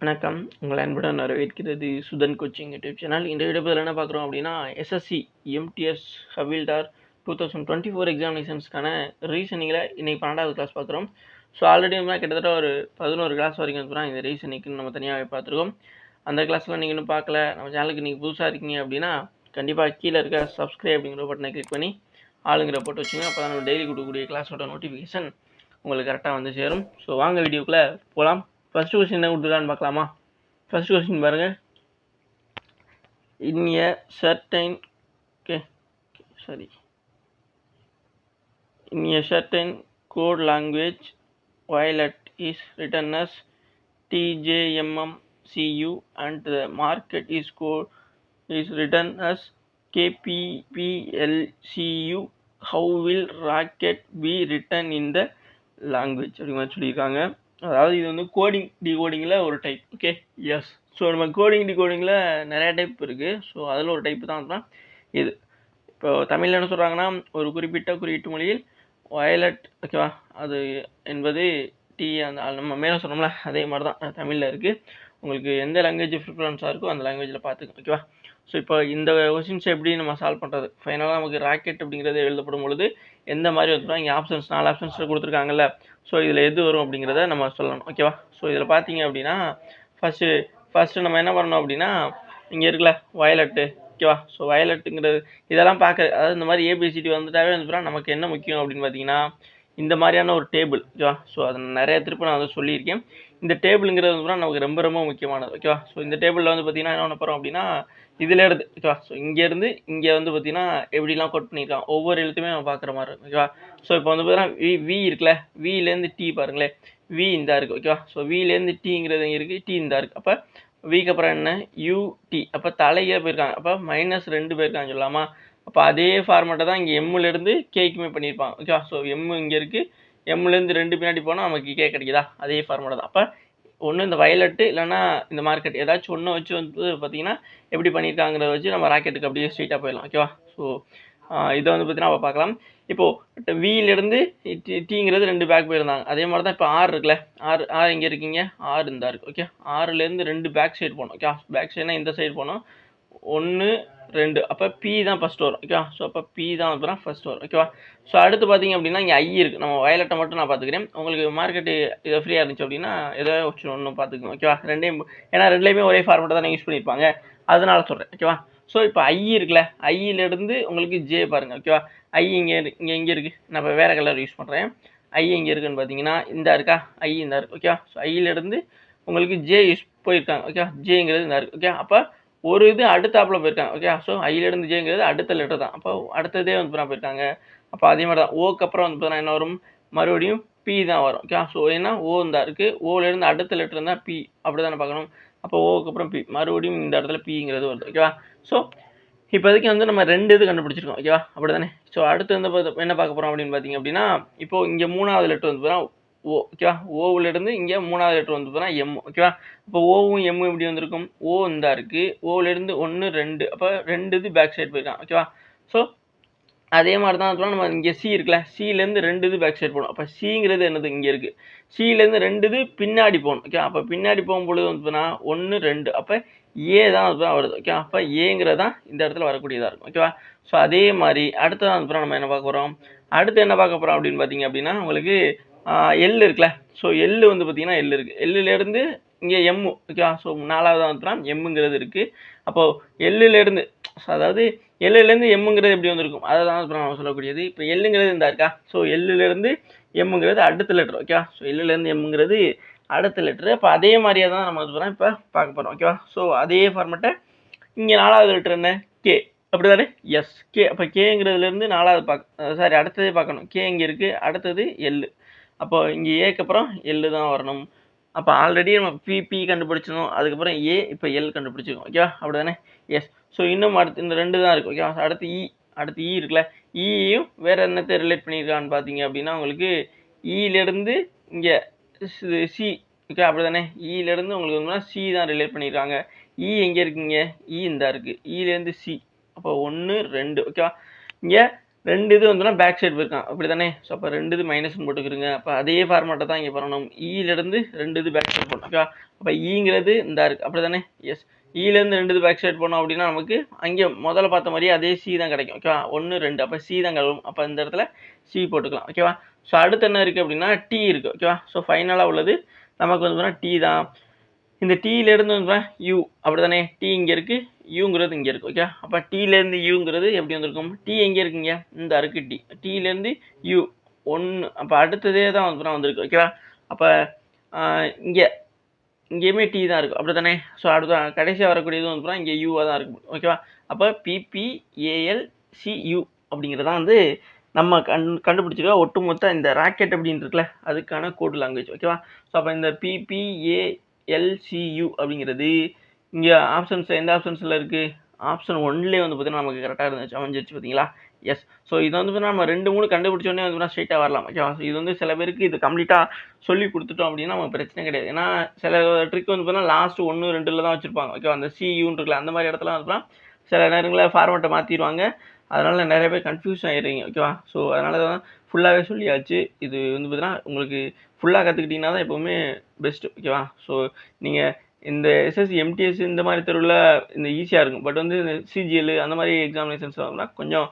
வணக்கம். உங்கள் அன்புடன் வரவேற்கிறது சுதன் கோச்சிங் யூடியூப் சேனல். இந்த வீடியோவில் என்ன பார்க்குறோம் அப்படின்னா, எஸ்எஸ்சி எம்டிஎஸ் ஹவில்தார் 2024 எக்ஸாமினேஷன்ஸ்க்கான ரீசனிங்கில் இன்றைக்கி 12வது கிளாஸ் பார்க்குறோம். ஸோ ஆல்ரெடி வந்து கிட்டத்தட்ட ஒரு 11 கிளாஸ் வரைக்கும் வந்து இந்த ரீசனிங்க்கு நம்ம தனியாகவே பார்த்துருக்கோம். அந்த கிளாஸில் நீங்கள் இன்னும் பார்க்கல, நம்ம சேனலுக்கு நீங்கள் புதுசாக இருக்கீங்க அப்படின்னா கண்டிப்பாக கீழே இருக்க சப்ஸ்கிரைப் அப்படிங்கிற பட்டனை கிளிக் பண்ணி ஆளுங்கிற போட்டு வச்சுங்க. அப்போ தான் நம்ம டெய்லி கொடுக்கக்கூடிய கிளாஸோட நோட்டிஃபிகேஷன் உங்களுக்கு கரெக்டாக வந்து சேரும். ஸோ வாங்க வீடியோக்குள்ளே போகலாம். ஃபர்ஸ்ட் கொஸ்டின் என்ன கொடுத்துருக்கான்னு பார்க்கலாமா? ஃபர்ஸ்ட் கொஸ்டின் பாருங்க. In a certain code language, violet is written as TJMMCU and the market is written as KPPLCU. How will rocket be written in the language? அப்படி மாதிரி சொல்லியிருக்காங்க. அதாவது இது வந்து கோடிங் டிகோடிங்கில் ஒரு டைப். Okay, yes. ஸோ நம்ம கோடிங் டிகோடிங்கில் நிறையா டைப் இருக்குது. ஸோ அதில் ஒரு டைப் தான் இது. இப்போ தமிழில் என்ன சொல்கிறாங்கன்னா, ஒரு குறிப்பிட்ட குறியீட்டு மொழியில் வயலட், ஓகேவா, அது என்பது டி, அந்த நம்ம மேலே சொன்னோம்ல அதே மாதிரி தான் தமிழில் இருக்குது. உங்களுக்கு எந்த லாங்குவேஜ் ப்ரிஃபரன்ஸாக இருக்கோ அந்த லாங்குவேஜில் பார்த்துக்கோங்க, ஓகேவா. ஸோ இப்போ இந்த கொஸ்டின்ஸ் எப்படி நம்ம சால்வ் பண்ணுறது? ஃபைனலாக நமக்கு ராக்கெட் அப்படிங்கிறது எழுதப்படும் பொழுது எந்த மாதிரி வந்துடும்? இங்கே ஆப்ஷன்ஸ் 4 ஆப்ஷன்ஸில் கொடுத்துருக்காங்கல்ல. ஸோ இதில் எது வரும் அப்படிங்கிறத நம்ம சொல்லணும், ஓகேவா. ஸோ இதில் பார்த்தீங்க அப்படின்னா ஃபஸ்ட்டு நம்ம என்ன பண்ணணும் அப்படின்னா, இங்கே இருக்குல்ல வயலட்டு, ஓகேவா. ஸோ வயலட்டுங்கிறது இதெல்லாம் பார்க்க, அதாவது இந்த மாதிரி ஏபிசிடி வந்துட்டாவே வந்து நமக்கு என்ன முக்கியம் அப்படின்னு பார்த்தீங்கன்னா, இந்த மாதிரியான ஒரு டேபிள், ஓகேவா. ஸோ அதை நிறைய திருப்பி நான் வந்து சொல்லியிருக்கேன். இந்த டேபிளுங்கிறது வந்து நமக்கு ரொம்ப ரொம்ப முக்கியமானது, ஓகேவா. ஸோ இந்த டேபிளில் வந்து பார்த்தீங்கன்னா என்ன பண்ண போகிறோம் அப்படின்னா, இதில் இருந்து, ஓகேவா. ஸோ இங்கேருந்து இங்கே வந்து பார்த்தீங்கன்னா எப்படிலாம் கோட் பண்ணியிருக்காங்க, ஒவ்வொரு எழுத்துமே நம்ம பார்க்குற மாதிரி இருக்கும், ஓகேவா. ஸோ இப்போ வந்து பார்த்தீங்கன்னா வி இருக்குல்ல, விலேருந்து டி பாருங்களேன், வி இந்த இருக்குது, ஓகேவா. ஸோ விலேருந்து டீங்கிறது இங்கே இருக்குது, டி இந்த இருக்குது. அப்போ விக்கு அப்புறம் என்ன, யூடி. அப்போ தலையே போயிருக்காங்க, அப்போ -2 போயிருக்காங்க சொல்லலாமா. அப்போ அதே ஃபார்மேட்டை தான் இங்கே எம்முலேருந்து கேக்குமே பண்ணியிருப்பாங்க, ஓகேவா. ஸோ எம்மு இங்கே இருக்குது, எம்முலேருந்து 2 பின்னாடி போனால் நமக்கு கே கிடைக்குதா, அதே ஃபார்மேட்டை தான். அப்போ ஒன்று இந்த வயலட்டு இல்லைனா இந்த மார்க்கெட் ஏதாச்சும் ஒன்று வச்சு வந்து பார்த்தீங்கன்னா எப்படி பண்ணியிருக்காங்கிறத வச்சு நம்ம ராக்கெட்டுக்கு அப்படியே ஸ்ட்ரெயிட்டாக போயிடலாம், ஓகேவா. ஸோ இதை வந்து பார்த்தீங்கன்னா பார்க்கலாம். இப்போது வியிலேருந்து டீங்கிறது 2 பேக் போயிருந்தாங்க. அதே மாதிரி தான் இப்போ ஆர் இருக்குல்ல, ஆர் இங்கே இருக்கீங்க, ஆர் இந்த இருக்குது, ஓகே. ஆறுலேருந்து 2 பேக் சைடு போகணும், ஓகே. பேக் சைடுனா இந்த சைடு போகணும், 1 2. அப்போ பி தான் ஃபஸ்ட் வரும், ஓகேவா. ஸோ அப்போ பி தான் அப்புறம் ஃபஸ்ட் வரும், ஓகேவா. ஸோ அடுத்து பார்த்தீங்க அப்படின்னா இங்கே ஐ இருக்குது. நம்ம வயலட்டை மட்டும் நான் பார்த்துக்கிறேன். உங்களுக்கு மார்க்கெட்டு இதை ஃப்ரீயாக இருந்துச்சு அப்படின்னா ஏதோ ஒன்று பார்த்துக்கணும், ஓகேவா. ரெண்டையும், ஏன்னா ரெண்டுலேயுமே ஒரே ஃபார்மேட்டை தான் யூஸ் பண்ணியிருப்பாங்க, அதனால சொல்கிறேன், ஓகேவா. ஸோ இப்போ ஐ இருக்குல்ல, ஐயிலேருந்து உங்களுக்கு ஜே பாருங்கள், ஓகேவா. ஐ இங்கே இருக்குது. நான் இப்போ வேறு கலர் யூஸ் பண்ணுறேன். ஐ எங்கே இருக்குன்னு பார்த்தீங்கன்னா இந்த இருக்கா, ஐ இந்த இருக்குது, ஓகேவா. ஸோ ஐயிலேருந்து உங்களுக்கு ஜே யூஸ் போயிருக்காங்க, ஓகேவா. ஜேங்கிறது இந்த இருக்குது, ஓகே. அப்போ ஒரு இது அடுத்தாப்பில் போயிருக்காங்க, ஓகே. ஸோ ஐயிலேருந்து ஜேங்கிறது அடுத்த லெட்டர் தான். அப்போ அடுத்ததே வந்து போயிருக்காங்க. அப்போ அதே மாதிரி தான் ஓக்கு அப்புறம் வந்து பார்த்தீங்கன்னா என்ன வரும், மறுபடியும் பி தான் வரும், ஓகே. ஸோ ஏன்னா ஓ தான் இருக்குது, ஓலேருந்து அடுத்த லெட்டர் இருந்தால் பி, அப்படி தானே பார்க்கணும். அப்போ ஓக்கு அப்புறம் பி, மறுபடியும் இந்த இடத்துல பிங்கிறது வருது, ஓகேவா. ஸோ இப்போதைக்கு வந்து நம்ம 2 இது கண்டுபிடிச்சிருக்கோம், ஓகேவா. அப்படி தானே. ஸோ அடுத்து வந்து என்ன பார்க்க போகிறோம் அப்படின்னு பார்த்தீங்க அப்படின்னா, இப்போது இங்கே 3வது லெட்டர் வந்து பார்த்தீங்கன்னா ஓ, ஓகேவா. ஓவிலேருந்து இங்கே 3வது லெட்டர் வந்து பார்த்தீங்கன்னா எம், ஓகேவா. இப்போ ஓவும் எம்மும் எப்படி வந்திருக்கும், ஓ இந்த இருக்குது, ஓலேருந்து 1 2, அப்போ 2 இது பேக் சைடு போயிருக்கான், ஓகேவா. ஸோ அதே மாதிரி தான் நம்ம இங்கே சி இருக்குல்ல, சிலேருந்து 2 இது பேக் சைடு போகணும். அப்போ சிங்கிறது என்னது இங்கே இருக்குது, சிலேருந்து 2 இது பின்னாடி போகணும், ஓகே. அப்போ பின்னாடி போகும்பொழுது வந்து பார்த்தீங்கன்னா 1 2, அப்போ ஏ தான் வந்து வருது, ஓகே. அப்போ ஏங்கிறது தான் இந்த இடத்துல வரக்கூடியதாக இருக்கும், ஓகேவா. ஸோ அதே மாதிரி அடுத்ததான் வந்து நம்ம என்ன பார்க்க போகிறோம், அடுத்து என்ன பார்க்க போகிறோம் அப்படின்னு பார்த்தீங்க அப்படின்னா உங்களுக்கு எல் இருக்குல்ல. ஸோ எல் வந்து பார்த்தீங்கன்னா எல் இருக்குது, எல்லுலேருந்து இங்கே எம்மு, ஓகேவா. ஸோ 4வது வந்து எம்முங்கிறது இருக்குது. அப்போது எல்லுலேருந்து, அதாவது எல்லுலேருந்து எம்முங்கிறது எப்படி வந்திருக்கும், அதை தான் நம்ம சொல்லக்கூடியது. இப்போ எல்லுங்கிறது இந்த இருக்கா. ஸோ எல்லுலேருந்து எம்முங்கிறது அடுத்த லெட்டர், ஓகேவா. ஸோ எல்லுலேருந்து எம்முங்கிறது அடுத்த லெட்டரு. அப்போ அதே மாதிரியே தான் நம்ம வந்து இப்போ பார்க்க போகிறோம், ஓகேவா. ஸோ அதே ஃபார்மேட்டை இங்கே 4வது லெட்டர் என்ன, கே, அப்படி தானே, எஸ், கே. அப்போ கேங்கிறதுலேருந்து 4வது அடுத்ததே பார்க்கணும். கே இங்கே இருக்குது, அடுத்தது எல்லு. அப்போ இங்கே ஏக்கு அப்புறம் எல்லு தான் வரணும். அப்போ ஆல்ரெடி நம்ம பிபி கண்டுபிடிச்சிடணும், அதுக்கப்புறம் ஏ, இப்போ எல் கண்டுபிடிச்சிக்கோம், ஓகேவா. அப்படி தானே, எஸ். ஸோ இன்னும் அடுத்து இந்த 2 தான் இருக்குது, ஓகேவா. அடுத்து இ இருக்குல்ல, இயும் வேறு என்னத்தை ரிலேட் பண்ணியிருக்கான்னு பார்த்தீங்க அப்படின்னா உங்களுக்கு இலேருந்து இங்கே சி, ஓகே. அப்படி தானே, இலேருந்து உங்களுக்கு வந்து சி தான் ரிலேட் பண்ணியிருக்காங்க. இ எங்கே இருக்குங்க, இ இந்த இருக்குது, இலேருந்து சி. அப்போ 1 2, ஓகேவா. இங்கே 2 இது வந்துன்னா பேக் சைடு போயிருக்கான் அப்படி தானே. ஸோ அப்போ 2 இது மைனஸ்னு போட்டுக்கிறோங்க. அப்போ அதே ஃபார்மேட்டை தான் இங்கே பண்ணணும். இருந்து 2 இது பேக் சைடு போடணும். ஓகேவா. அப்போ ஈங்கிறது இந்த இருக்குது அப்படி தானே. எஸ், இலேருந்து 2 இது பேக் சைடு போனோம் அப்படின்னா நமக்கு அங்கே முதல்ல பார்த்த மாதிரியே அதே சி தான் கிடைக்கும். ஓகேவா. 1 2 அப்போ சி தான் கிளம்பும். அப்போ இந்த இடத்துல சி போட்டுக்கலாம். ஓகேவா. ஸோ அடுத்து என்ன இருக்குது அப்படின்னா டி இருக்குது. ஓகேவா. ஸோ ஃபைனலாக உள்ளது நமக்கு வந்து டி தான். இந்த டீலேருந்து வந்து யூ அப்படி தானே. டி இங்கே இருக்குது, யூங்கிறது இங்கே இருக்குது. ஓகே. அப்போ டீலேருந்து யூங்கிறது எப்படி வந்திருக்கும்? டி எங்கே இருக்குங்க? இந்த இருக்குது டி. டீலேருந்து யூ 1. அப்போ அடுத்ததே தான் வந்திருக்கு. ஓகேவா. அப்போ இங்கே இங்கேயுமே டி தான் இருக்கும் அப்படி தானே. ஸோ அடுத்த கடைசியாக வரக்கூடியது வந்து இங்கே யூவாக தான் இருக்கும். ஓகேவா. அப்போ பிபிஏஎல்சியூ அப்படிங்கிறதான் வந்து நம்ம கண்டுபிடிச்சிருக்க ஒட்டுமொத்த இந்த ராக்கெட் அப்படின்னு இருக்குல்ல அதுக்கான கோட் லாங்குவேஜ். ஓகேவா. ஸோ அப்போ இந்த பிபிஏஎல்சியூ அப்படிங்கிறது இங்கே ஆப்ஷன்ஸ் எந்த ஆப்ஷன்ஸில் இருக்குது? ஆப்ஷன் 1லே வந்து பார்த்தீங்கன்னா நமக்கு கரெக்டாக இருந்துச்சு, அமைஞ்சிருச்சு பார்த்தீங்களா. எஸ். ஸோ இது வந்து பார்த்தீங்கன்னா நம்ம 2 3 கண்டுபிடிச்சோடனே வந்து ஸ்ட்ரைட்டாக வரலாம். ஓகேவா. ஸோ இது வந்து சில பேருக்கு இது கம்ப்ளீட்டாக சொல்லி கொடுத்துட்டோம் அப்படின்னா நமக்கு பிரச்சனை கிடையாது. ஏன்னா சில ட்ரிக் வந்து பார்த்தீங்கன்னா லாஸ்ட் 1 2ல் தான் வச்சுருப்பாங்க. ஓகேவா. அந்த சியூன்னு இருக்குல்ல அந்த மாதிரி இடத்துல வந்து சில நேரங்களில் ஃபார்மேட்டை மாற்றிடுவாங்க. அதனால் நிறைய பேர் கன்ஃபியூஸ் ஆகிடுறீங்க. ஓகேவா. ஸோ அதனால தான் ஃபுல்லாகவே சொல்லியாச்சு. இது வந்து பார்த்தீங்கன்னா உங்களுக்கு ஃபுல்லாக கற்றுக்கிட்டிங்கன்னா தான் எப்போவுமே பெஸ்ட்டு. ஓகேவா. ஸோ நீங்கள் இந்த எஸ்எஸ்சி எம்டிஎஸ் இந்த மாதிரி தெருவில் இந்த ஈஸியாக இருக்கும். பட் வந்து இந்த சிஜிஎல் அந்த மாதிரி எக்ஸாமினேஷன்ஸ் வந்து கொஞ்சம்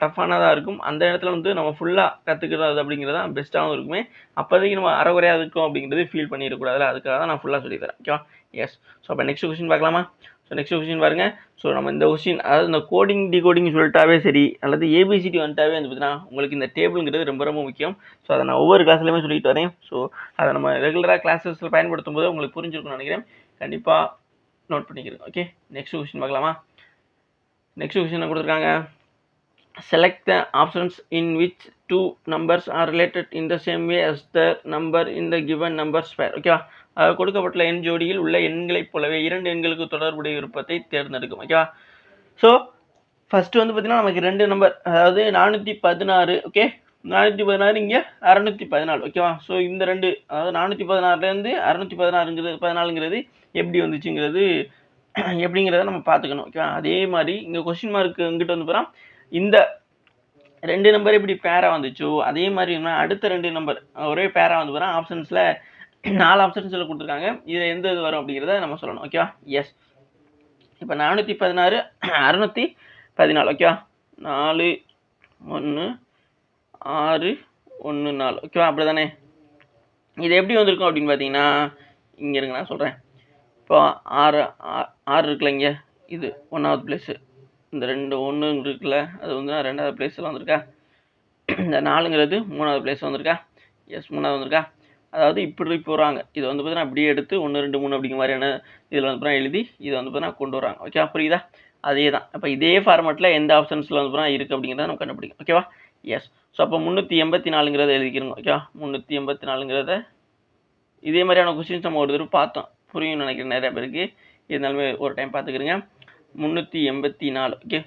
டஃப்பானதாக இருக்கும். அந்த இடத்துல வந்து நம்ம ஃபுல்லாக கற்றுக்கிறது அப்படிங்கிறது தான் பெஸ்ட்டாகவும் இருக்குமே. அப்போதைக்கு நம்ம அறகுறையாக இருக்கும் அப்படிங்கிறது ஃபீல் பண்ணிடக்கூடாதுல. அதுக்காக தான் நான் ஃபுல்லாக சொல்லித்தரேன். ஓகேவா. எஸ். ஸோ அப்போ நெக்ஸ்ட் கொஸ்டின் பார்க்கலாமா. ஸோ நெக்ஸ்ட் கொஸ்டின் பாருங்கள். ஸோ நம்ம இந்த கொஸ்டின் அதாவது இந்த கோடிங் டிகோடிங் சொல்லிட்டாவே சரி அல்லது ஏபிசிடி வந்துட்டாவே வந்து பார்த்தீங்கன்னா உங்களுக்கு இந்த டேபிள்ங்கிறது ரொம்ப ரொம்ப முக்கியம். ஸோ அதை நான் ஒவ்வொரு கிளாஸ்லையுமே சொல்லிட்டு வரேன். ஸோ அதை நம்ம ரெகுலராக கிளாஸஸில் பயன்படுத்தும் போது உங்களுக்கு புரிஞ்சிருக்கும்னு நினைக்கிறேன். கண்டிப்பாக நோட் பண்ணிக்கிறேன். ஓகே. நெக்ஸ்ட் கொஸ்டின் பார்க்கலாமா. நெக்ஸ்ட் கொஸ்டின் கொடுத்துருக்காங்க. Select the options in which two numbers are related in the same way as the number in the given numbers pair. ஓகேவா. கொடுக்கப்பட்ட எண் ஜோடியில் உள்ள எண்களைப் போலவே 2 எண்களுக்கு தொடர்புடைய விருப்பத்தை தேர்ந்தெடுக்கும். ஓகேவா. ஸோ ஃபஸ்ட்டு வந்து பார்த்தீங்கன்னா நமக்கு 2 நம்பர் அதாவது 416. ஓகே. 416 இங்கே 614. ஓகேவா. ஸோ இந்த 2 அதாவது 416லேருந்து 614ங்கிறது எப்படி வந்துச்சுங்கிறது எப்படிங்கிறத நம்ம பார்த்துக்கணும். ஓகேவா. அதே மாதிரி இங்கே கொஸ்டின் மார்க் இங்கிட்ட வந்து போகிறோம். இந்த 2 நம்பர் எப்படி பேராக வந்துச்சோ அதே மாதிரி அடுத்த 2 நம்பர் ஒரே பேராக வந்து போகிறோம். ஆப்ஷன்ஸில் 4 ஆப்ஷன்ஸில் கொடுத்துருக்காங்க. இதில் எந்த இது வரும் அப்படிங்கிறத நம்ம சொல்லணும். ஓகேவா. எஸ். இப்போ 416 614. ஓகேவா. 4 1 6 1 4. ஓகேவா. அப்படி தானே. இது எப்படி வந்திருக்கும் அப்படின்னு பார்த்தீங்கன்னா இங்கே இருங்க நான் சொல்கிறேன். இப்போ 6 இருக்குல்ல இங்கே இது 1வது பிளேஸு. இந்த 2 1 இருக்குல்ல அது வந்து 2வது பிளேஸில் வந்திருக்கா. இந்த 4ங்கிறது 3வது பிளேஸ் வந்திருக்கா. எஸ் 3வது வந்திருக்கா. அதாவது இப்படி போகிறாங்க. இது வந்து பார்த்தீங்கன்னா அப்படியே எடுத்து 1 2 3 அப்படிங்கிற மாதிரியான இதில் வந்து பார்த்தீங்கன்னா எழுதி இதை வந்து பார்த்தீங்கன்னா கொண்டு வராங்க. ஓகே. புரியுதா. அதே தான். அப்போ இதே ஃபார்மேட்டில் எந்த ஆப்ஷன்ஸில் வந்து பார்த்தீங்கன்னா இருக்குது அப்படிங்கிறத நம்ம கண்டுபிடிக்கும். ஓகேவா. எஸ். ஸோ அப்போ 384ங்கிறத எழுதிக்கிறோங்க. ஓகேவா. 384ங்கிறத இதே மாதிரியான கொஸ்டின்ஸ் நம்ம ஒரு தடவை பார்த்தோம். புரியும்னு நினைக்கிறேன் நிறைய பேருக்கு. இருந்தாலுமே ஒரு டைம் பார்த்துக்கிறீங்க. 384. ஓகே.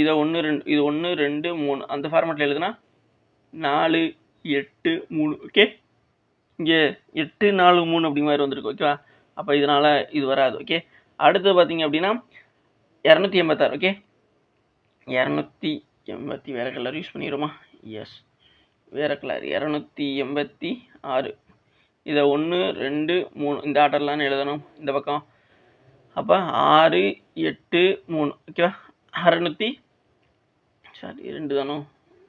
இதை 1 2 இது 1 2 3 அந்த ஃபார்மேட்டில் எழுதுனா 4 8 3. ஓகே. இங்கே 8 4 3 அப்படி மாதிரி வந்திருக்கு. ஓகேவா. அப்போ இதனால் இது வராது. ஓகே. அடுத்து பார்த்தீங்க அப்படின்னா 286. ஓகே. 280 வேறு கலர் யூஸ் பண்ணிடுமா. எஸ் வேறு கலர் 286. இதை 1 2 3 இந்த ஆர்டர்லான்னு எழுதணும் இந்த பக்கம். அப்போ 6 8 3. ஓகேவா. 2 தானோ.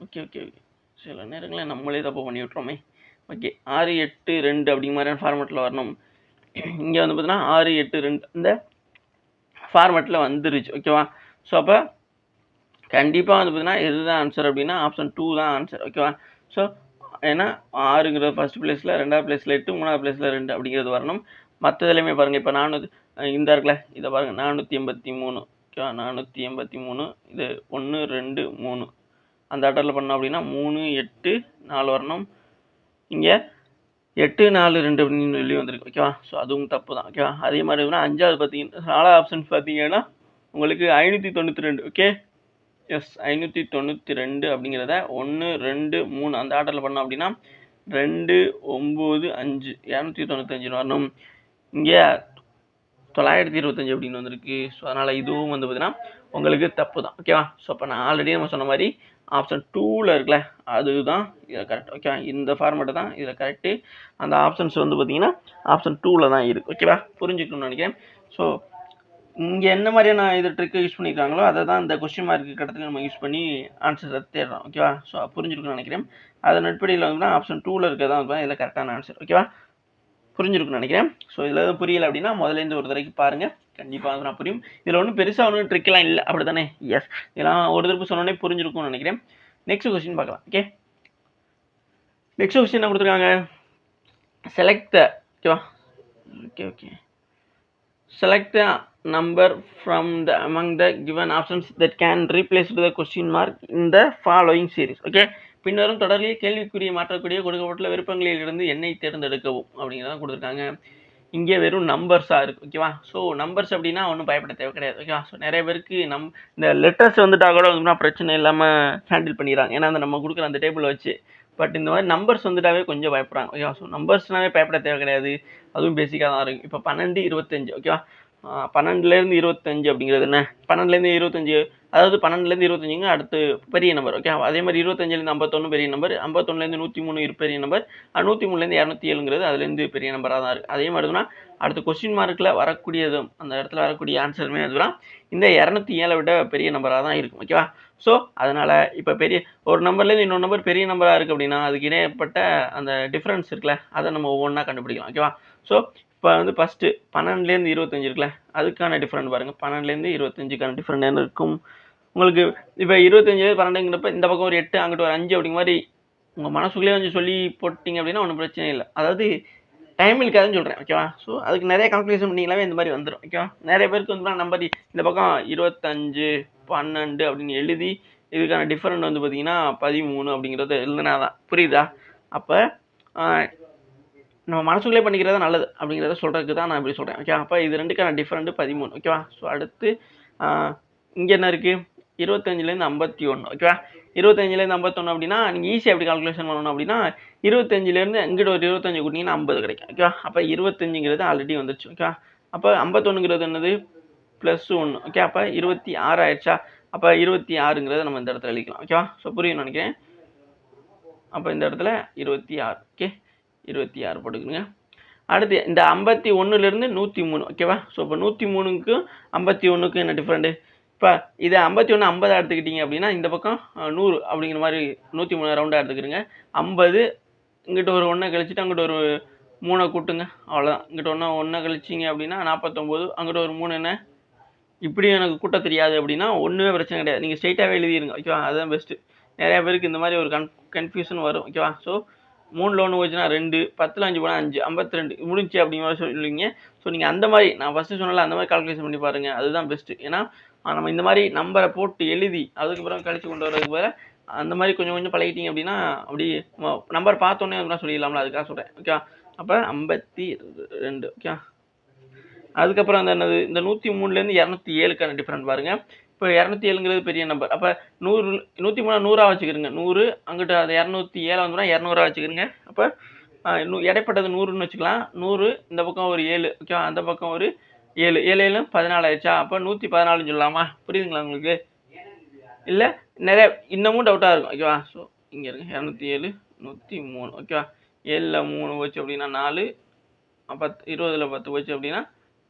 Okay okay okay. சில நேரங்களில் நம்மளே தப்பு பண்ணி விட்றோமே. ஓகே. 6 8 2 அப்படிங்கிற மாதிரியான ஃபார்மேட்டில் வரணும். இங்கே வந்து பார்த்தீங்கன்னா 6 8 2 இந்த ஃபார்மேட்டில் வந்துருச்சு. ஓகேவா. ஸோ அப்போ கண்டிப்பாக வந்து பார்த்தீங்கன்னா எதுதான் ஆன்சர் அப்படின்னா ஆப்ஷன் 2 தான் ஆன்சர். ஓகேவா. ஸோ ஏன்னா 6ங்கிறது ஃபஸ்ட் பிளேஸில் 2வது பிளேஸில் 8 3வது பிளேஸில் 2 அப்படிங்கிறது வரணும். மற்றதுலையுமே பாருங்கள். இப்போ 400 இந்த இருக்குல்ல இதை பாருங்கள் 483. ஓகேவா. 483 இது 1 2 3 அந்த ஆர்டரில் பண்ணோம் அப்படின்னா 3 8 4 வரணும். இங்கே 8 4 2 அப்படின்னு வெளியே வந்திருக்கு. ஓகேவா. ஸோ அதுவும் தப்பு தான். ஓகேவா. அதே மாதிரி 5வது பார்த்தீங்கன்னா 4வது ஆப்ஷன்ஸ் பார்த்தீங்கன்னா உங்களுக்கு 592. ஓகே. எஸ் 592 அப்படிங்கிறத 1 2 3 அந்த ஆர்டரில் பண்ணோம் அப்படின்னா 2 9 5 295 வரணும். இங்கே 925 அப்படின்னு வந்திருக்கு. ஸோ அதனால் இதுவும் வந்து பார்த்தீங்கன்னா உங்களுக்கு தப்பு தான். ஓகேவா? ஸோ அப்போ நான் ஆல்ரெடி நம்ம சொன்ன மாதிரி ஆப்ஷன் 2ல் இருக்குல்ல அதுதான் இதில் கரெக்ட். ஓகேவா? இந்த ஃபார்மேட்டு தான் இதில் கரெக்டு. அந்த ஆப்ஷன்ஸ் வந்து பார்த்தீங்கன்னா ஆப்ஷன் 2ல் தான் இருக்குது. ஓகேவா? புரிஞ்சுக்கணும்னு நினைக்கிறேன். ஸோ இங்கே என்ன மாதிரியான இது ட்ரிக்கு யூஸ் பண்ணியிருக்காங்களோ அதை தான் இந்த கொஸ்டின் மார்க்கு இடத்துல நம்ம யூஸ் பண்ணி ஆன்சரை தேடுறோம். ஓகேவா? ஸோ புரிஞ்சுக்கணும்னு நினைக்கிறேன். அதன் அடிப்படையில் வந்து ஆப்ஷன் 2ல் இருக்கிறதா வந்து இதில் கரெக்டான ஆன்சர். ஓகேவா? புரிஞ்சிருக்குன்னு நினைக்கிறேன். ஸோ இதில் எதுவும் புரியலை அப்படின்னா முதலேருந்து ஒரு தடவைக்கு பாருங்கள், கண்டிப்பாக வந்து நான் புரியும். இதில் ஒன்றும் பெருசாக ஒன்றும் ட்ரிக்கெலாம் இல்லை, அப்படி தானே? எஸ், இதெல்லாம் ஒரு தடவை சொன்னோடனே புரிஞ்சிருக்கும்னு நினைக்கிறேன். நெக்ஸ்ட் கொஸ்டின் பார்க்கலாம். ஓகே, நெக்ஸ்ட் கொஸ்டின் என்ன கொடுத்துருக்காங்க? செலக்ட் த, ஓகேவா? Okay select the number from the among the given options that can replace the question mark in the following series. Okay, பின்னரும் தொடரில் கேள்விக்குரிய மாற்றக்கூடிய கொடுக்கப்பட்ட விருப்பங்களில் இருந்து எண்ணை தேர்ந்தெடுக்கவும் அப்படிங்கிறத கொடுத்துருக்காங்க. இங்கே வெறும் நம்பர்ஸாக இருக்குது. ஓகேவா? ஸோ நம்பர்ஸ் அப்படின்னா ஒன்றும் பயப்பட தேவை கிடையாது. ஓகேவா? ஸோ நிறைய பேருக்கு இந்த லெட்டர்ஸ் வந்துட்டா கூட வந்து பிரச்சனை இல்லாமல் ஹேண்டில் பண்ணிடுறாங்க, ஏன்னா அந்த நம்ம கொடுக்குற அந்த டேபிள் வச்சு. பட் இந்த மாதிரி நம்பர்ஸ் வந்துட்டாவே கொஞ்சம் பயப்படுறாங்க. ஓகேவா? ஸோ நம்பர்ஸ்னாவே பயப்பட தேவை கிடையாது, அதுவும் பேசிக்காக தான் இருக்குது. இப்போ 12, 25. ஓகேவா? 12லேருந்து 25 அப்படிங்கிறது என்ன? 12லேருந்து 25, அதாவது 12லேருந்து 25ங்க அடுத்து பெரிய நம்பர். ஓகே, அதே மாதிரி 25லேருந்து 51 பெரிய நம்பர், 51லேருந்து 103 பெரிய நம்பர், 103லேருந்து 207ங்கிறது அதுலேருந்து பெரிய நம்பராக தான் இருக்குது. அதே மாதிரி தான் அடுத்து கொஸ்டின் மார்க்கில் வரக்கூடியது, அந்த இடத்துல வரக்கூடிய ஆன்சருமே அதுதான் இந்த 207 விட பெரிய நம்பராக தான் இருக்கும். ஓகேவா? ஸோ அதனால் இப்போ பெரிய ஒரு நம்பர்லேருந்து இன்னொரு நம்பர் பெரிய நம்பராக இருக்குது அப்படின்னா அதுக்கு இடையப்பட்ட அந்த டிஃப்ரென்ஸ் இருக்குல்ல, அதை நம்ம ஒவ்வொன்றா கண்டுபிடிக்கலாம். ஓகேவா? ஸோ இப்போ வந்து ஃபஸ்ட்டு 12லேருந்து 25 இருக்குல்ல, அதுக்கான டிஃப்ரெண்ட் பாருங்கள். 12லேருந்து 25க்கான டிஃப்ரெண்ட் என்ன இருக்கும் உங்களுக்கு? இப்போ 25 12ங்கிறப்ப இந்த பக்கம் ஒரு 8, அங்கிட்டு ஒரு 5 அப்படிங்கிற மாதிரி உங்கள் மனசுக்குள்ளே கொஞ்சம் சொல்லி போட்டிங்க அப்படின்னா ஒன்றும் பிரச்சனை இல்லை. அதாவது டைம் இருக்காதுன்னு சொல்கிறேன். ஓகேவா? ஸோ அதுக்கு நிறைய கால்குலேஷன் பண்ணிங்களாவே இந்த மாதிரி வந்துடும். ஓகேவா? நிறைய பேருக்கு வந்து நம்பர் இந்த பக்கம் 25, 12 அப்படின்னு எழுதி இதுக்கான டிஃப்ரெண்ட் வந்து பார்த்தீங்கன்னா 13 அப்படிங்கிறது எழுதுனா தான். புரியுதா? அப்போ நம்ம மனசுக்குள்ளே பண்ணிக்கிறதா நல்லது அப்படிங்கிறத சொல்கிறதுக்கு தான் நான் இப்படி சொல்கிறேன். ஓகே, அப்போ இது ரெண்டுக்கான டிஃப்ரெண்ட்டு 13. ஓகேவா? ஸோ அடுத்து இங்கே என்ன இருக்குது? 25லேருந்து 51. ஓகேவா? 25லேருந்து 51 அப்படின்னா நீங்கள் ஈஸியாக எப்படி கால்குலேஷன் பண்ணணும் அப்படின்னா 25லேருந்து இங்கிட்ட ஒரு 25 கூட்டிங்கன்னா 50 கிடைக்கும். ஓகேவா? அப்போ 25ங்கிறது ஆல்ரெடி வந்துருச்சு. ஓகேவா? அப்போ 51ங்கிறது என்னது? +1. ஓகே, அப்போ 26 ஆயிடுச்சா? அப்போ 26ங்கிறத நம்ம இந்த இடத்துல எழுதிக்கலாம். ஓகேவா? ஸோ புரியும் நினைக்கிறேன். அப்போ இந்த இடத்துல 26. ஓகே, 26 போட்டுக்கோங்க. அடுத்து இந்த 51லேருந்து 103. ஓகேவா? ஸோ இப்போ 103க்கும் 51க்கும் என்ன டிஃப்ரெண்ட்டு? இப்போ இது 51 50 எடுத்துக்கிட்டீங்க அப்படின்னா இந்த பக்கம் 100 அப்படிங்கிற மாதிரி 103 ரவுண்டாக எடுத்துக்கிறீங்க. 50 இங்கிட்ட ஒரு 1 கழிச்சிட்டு அங்கிட்ட ஒரு 3 கூட்டுங்க, அவ்வளோதான். இங்கிட்ட ஒன்று கழிச்சிங்க அப்படின்னா 49, அங்கிட்ட ஒரு 3 என்ன? இப்படி எனக்கு கூட்ட தெரியாது அப்படின்னா ஒன்றுமே பிரச்சனை கிடையாது, நீங்கள் ஸ்ட்ரைட்டாகவே எழுதிருங்க. ஓகேவா? அதுதான் பெஸ்ட்டு. நிறையா பேருக்கு இந்த மாதிரி ஒரு கன்ஃபியூஷன் வரும். ஓகேவா? ஸோ 3ல் 1 போச்சுன்னா 2, 10ல் 5 போனால் 5, 52 முடிஞ்சு அப்படிங்கிற மாதிரி சொல்லுவீங்க. ஸோ நீங்கள் அந்த மாதிரி நான் ஃபஸ்ட்டு சொன்னால அந்த மாதிரி கால்குலேஷன் பண்ணி பாருங்கள், அதுதான் பெஸ்ட்டு. ஏன்னா நம்ம இந்த மாதிரி நம்பரை போட்டு எழுதி அதுக்கப்புறம் கழிச்சு கொண்டு வரதுக்கு பதிலாக அந்த மாதிரி கொஞ்சம் கொஞ்சம் பழகிட்டீங்க அப்படின்னா அப்படி நம்பர் பார்த்தோன்னே அப்படின்னா சொல்லிடலாம்ல, அதுக்காக சொல்கிறேன். ஓகே, அப்போ 52. ஓகே, அதுக்கப்புறம் அந்த என்னது இந்த 103லேருந்து 207க்கான டிஃப்ரெண்ட் பாருங்கள். இப்போ 207ங்கிறது பெரிய நம்பர். அப்போ 100 103 100ஆக வச்சுக்கிறங்க. 100 அங்கிட்ட அது 207 வந்துன்னா 200ஆக வச்சுக்கிறங்க. அப்போ இடைப்பட்டது 100ன்னு வச்சுக்கலாம். 100 இந்த பக்கம் ஒரு 7. ஓகேவா? அந்த பக்கம் ஒரு 7, 7 14 ஆயிடுச்சா? அப்போ 114ன்னு சொல்லலாமா? புரியுதுங்களா உங்களுக்கு? இல்லை நிறைய இன்னமும் டவுட்டாக இருக்கும். ஓகேவா? ஸோ இங்கே இருங்க, 207 103. ஓகேவா? 7ல் 3 போச்சு அப்படின்னா 4, 10 20ல் 10 போச்சு அப்படின்னா